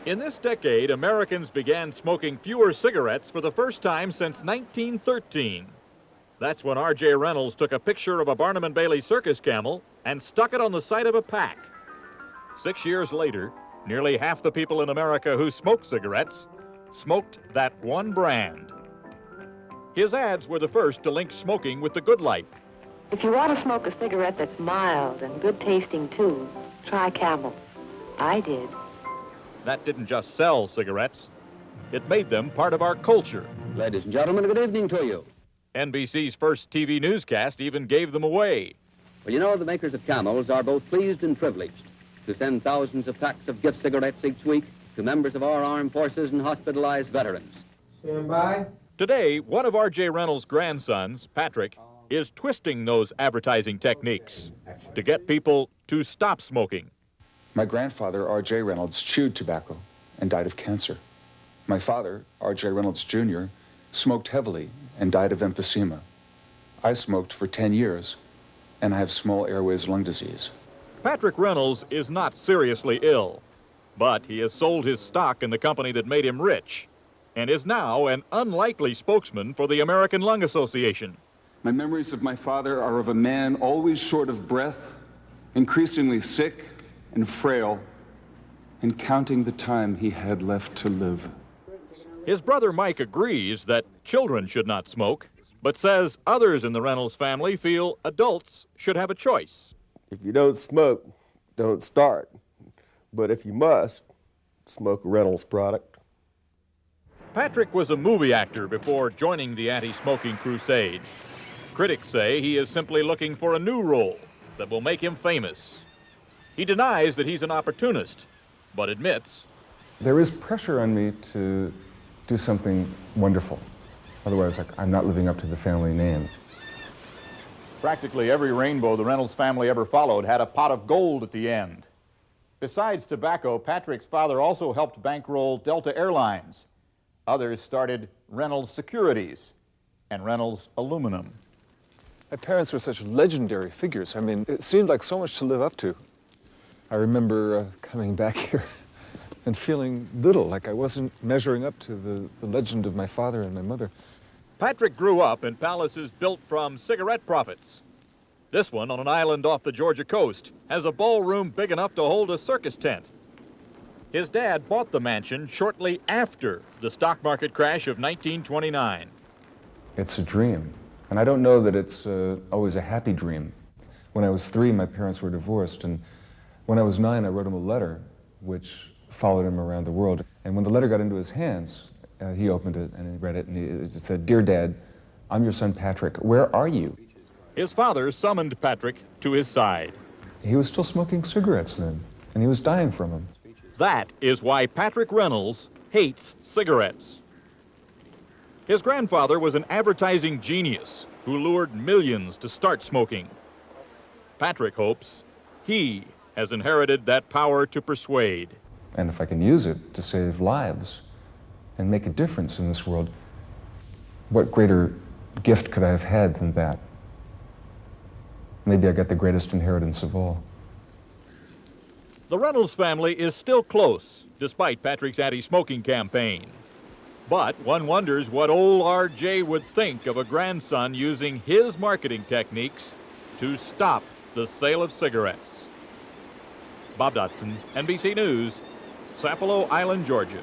In this decade, Americans began smoking fewer cigarettes for the first time since 1913. That's when R.J. Reynolds took a picture of a Barnum and Bailey circus camel and stuck it on the side of a pack. 6 years later, nearly half the people in America who smoke cigarettes smoked that one brand. His ads were the first to link smoking with the good life. If you want to smoke a cigarette that's mild and good tasting too, try Camel. I did. That didn't just sell cigarettes, it made them part of our culture. Ladies and gentlemen, good evening to you. NBC's first TV newscast even gave them away. Well, you know, the makers of Camels are both pleased and privileged to send thousands of packs of gift cigarettes each week to members of our armed forces and hospitalized veterans. Stand by. Today, one of R.J. Reynolds' grandsons, Patrick, is twisting those advertising techniques to get people to stop smoking. My grandfather, R.J. Reynolds, chewed tobacco and died of cancer. My father, R.J. Reynolds Jr., smoked heavily and died of emphysema. I smoked for 10 years, and I have small airways lung disease. Patrick Reynolds is not seriously ill, but he has sold his stock in the company that made him rich and is now an unlikely spokesman for the American Lung Association. My memories of my father are of a man always short of breath, increasingly sick and frail, and counting the time he had left to live. His brother Mike agrees that children should not smoke, but says others in the Reynolds family feel adults should have a choice. If you don't smoke, don't start. But if you must, smoke a Reynolds product. Patrick was a movie actor before joining the anti-smoking crusade. Critics say he is simply looking for a new role that will make him famous. He denies that he's an opportunist, but admits there is pressure on me to do something wonderful. Otherwise, I'm not living up to the family name. practically every rainbow the Reynolds family ever followed had a pot of gold at the end. Besides tobacco, Patrick's father also helped bankroll Delta Airlines. Others started Reynolds Securities and Reynolds Aluminum. My parents were such legendary figures. I mean, it seemed like so much to live up to. I remember coming back here and feeling little, like I wasn't measuring up to the legend of my father and my mother. Patrick grew up in palaces built from cigarette profits. This one, on an island off the Georgia coast, has a ballroom big enough to hold a circus tent. His dad bought the mansion shortly after the stock market crash of 1929. It's a dream, and I don't know that it's always a happy dream. When I was 3, my parents were divorced, and when I was 9, I wrote him a letter which followed him around the world. And when the letter got into his hands, he opened it and he read it, and it said, "Dear Dad, I'm your son Patrick. Where are you?" His father summoned Patrick to his side. He was still smoking cigarettes then, and he was dying from them. That is why Patrick Reynolds hates cigarettes. His grandfather was an advertising genius who lured millions to start smoking. Patrick hopes he has inherited that power to persuade. And if I can use it to save lives and make a difference in this world, what greater gift could I have had than that? Maybe I got the greatest inheritance of all. The Reynolds family is still close, despite Patrick's anti-smoking campaign. But one wonders what old R.J. would think of a grandson using his marketing techniques to stop the sale of cigarettes. Bob Dotson, NBC News, Sapelo Island, Georgia.